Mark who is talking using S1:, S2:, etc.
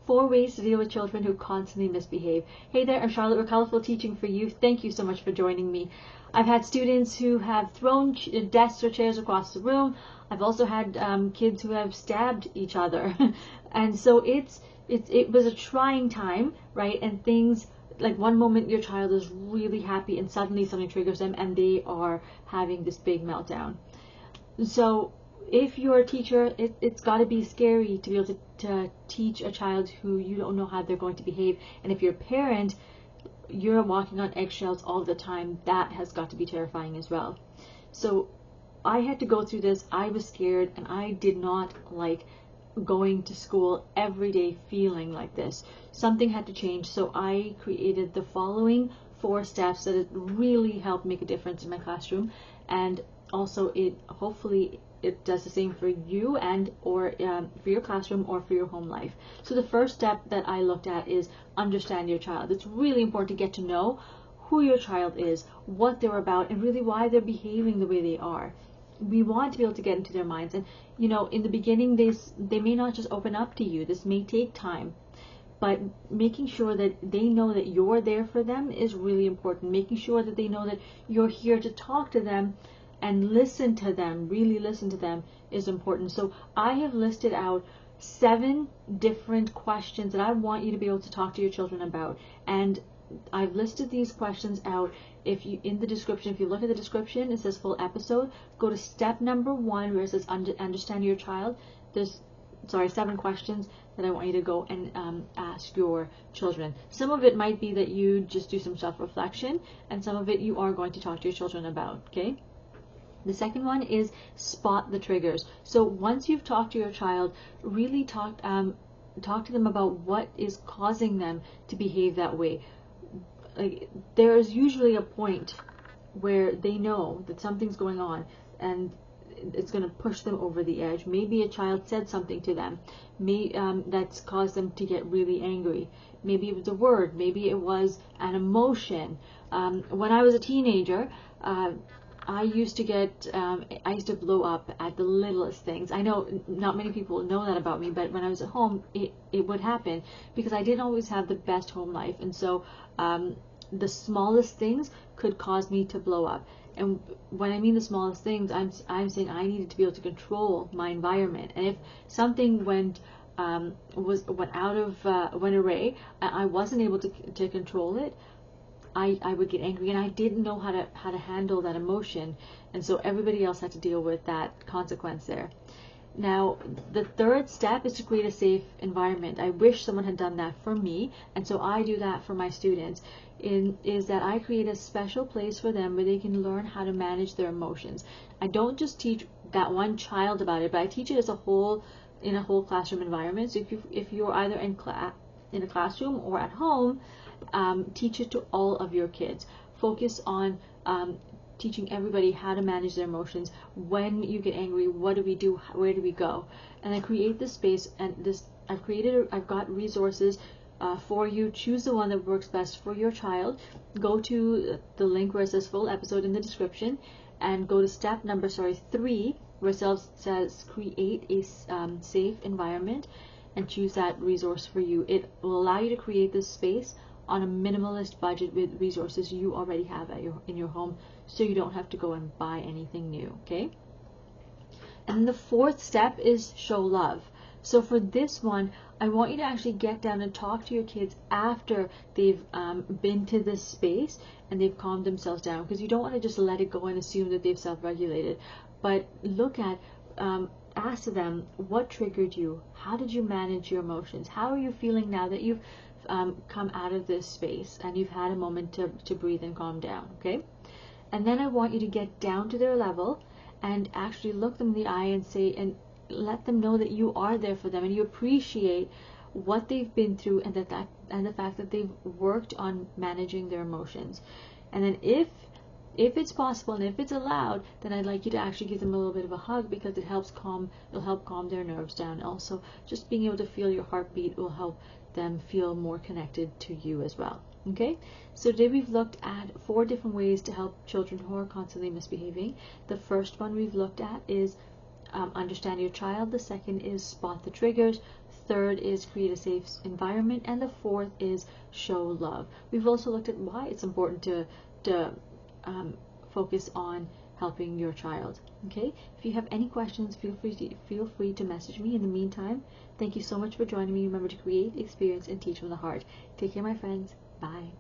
S1: 4 ways to deal with children who constantly misbehave. Hey there, I'm Charlotte with Colorful Teaching for You. Thank you so much for joining me. I've had students who have thrown desks or chairs across the room. I've also had kids who have stabbed each other. And so it was a trying time, right? And things, like one moment your child is really happy and suddenly something triggers them and they are having this big meltdown. So if you're a teacher, it's got to be scary to be able to teach a child who you don't know how they're going to behave. And if you're a parent, you're walking on eggshells all the time. That has got to be terrifying as well. So I had to go through this. I was scared and I did not like going to school every day feeling like this. Something had to change. So I created the following 4 steps that really helped make a difference in my classroom. And also hopefully it does the same for you and or for your classroom or for your home life. So the first step that I looked at is understand your child. It's really important to get to know who your child is, what they're about, and really why they're behaving the way they are. We want to be able to get into their minds, and you know, in the beginning they may not just open up to you. This may take time, but making sure that they know that you're there for them is really important. Making sure that they know that you're here to talk to them and listen to them, really listen to them, is important. So I have listed out 7 different questions that I want you to be able to talk to your children about. And I've listed these questions out. If you, in the description, if you look at the description, it says full episode. Go to step number 1 where it says understand your child. There's 7 questions that I want you to go and ask your children. Some of it might be that you just do some self-reflection, and some of it you are going to talk to your children about, okay? The second one is spot the triggers. So once you've talked to your child, really talk to them about what is causing them to behave that way. Like, there is usually a point where they know that something's going on and it's going to push them over the edge. Maybe a child said something to them, that's caused them to get really angry. Maybe it was a word, maybe it was an emotion. When I was a teenager, I used to blow up at the littlest things. I know not many people know that about me, but when I was at home, it would happen because I didn't always have the best home life. And so the smallest things could cause me to blow up. And when I mean the smallest things, I'm saying I needed to be able to control my environment. And if something went awry, I wasn't able to control it, I would get angry, and I didn't know how to handle that emotion, and so everybody else had to deal with that consequence there. Now, the third step is to create a safe environment. I wish someone had done that for me, and so I do that for my students. Is that I create a special place for them where they can learn how to manage their emotions. I don't just teach that one child about it, but I teach it as a whole, in a whole classroom environment. So if you're either in a classroom or at home, teach it to all of your kids. Focus on teaching everybody how to manage their emotions. When you get angry, what do we do? Where do we go? And I create this space, and I've got resources for you. Choose the one that works best for your child. Go to the link where it says full episode in the description, and go to step number 3 where it says create a safe environment, and choose that resource for you. It will allow you to create this space on a minimalist budget with resources you already have in your home, so you don't have to go and buy anything new, okay? And then the 4th step is show love. So for this one, I want you to actually get down and talk to your kids after they've been to this space and they've calmed themselves down, because you don't want to just let it go and assume that they've self-regulated, but look at ask them, what triggered you? How did you manage your emotions? How are you feeling now that you've come out of this space and you've had a moment to breathe and calm down, okay? And then I want you to get down to their level and actually look them in the eye and say, and let them know that you are there for them and you appreciate what they've been through, and the fact that they've worked on managing their emotions. And then if it's possible and if it's allowed, then I'd like you to actually give them a little bit of a hug, because it'll help calm their nerves down. Also, just being able to feel your heartbeat will help them feel more connected to you as well. Okay, so today we've looked at 4 different ways to help children who are constantly misbehaving. The first one we've looked at is understand your child. The second is spot the triggers. third is create a safe environment, and the fourth is show love. We've also looked at why it's important to focus on helping your child. Okay, if you have any questions, feel free to message me. In the meantime, thank you so much for joining me. Remember to create, experience, and teach from the heart. Take care, my friends. Bye.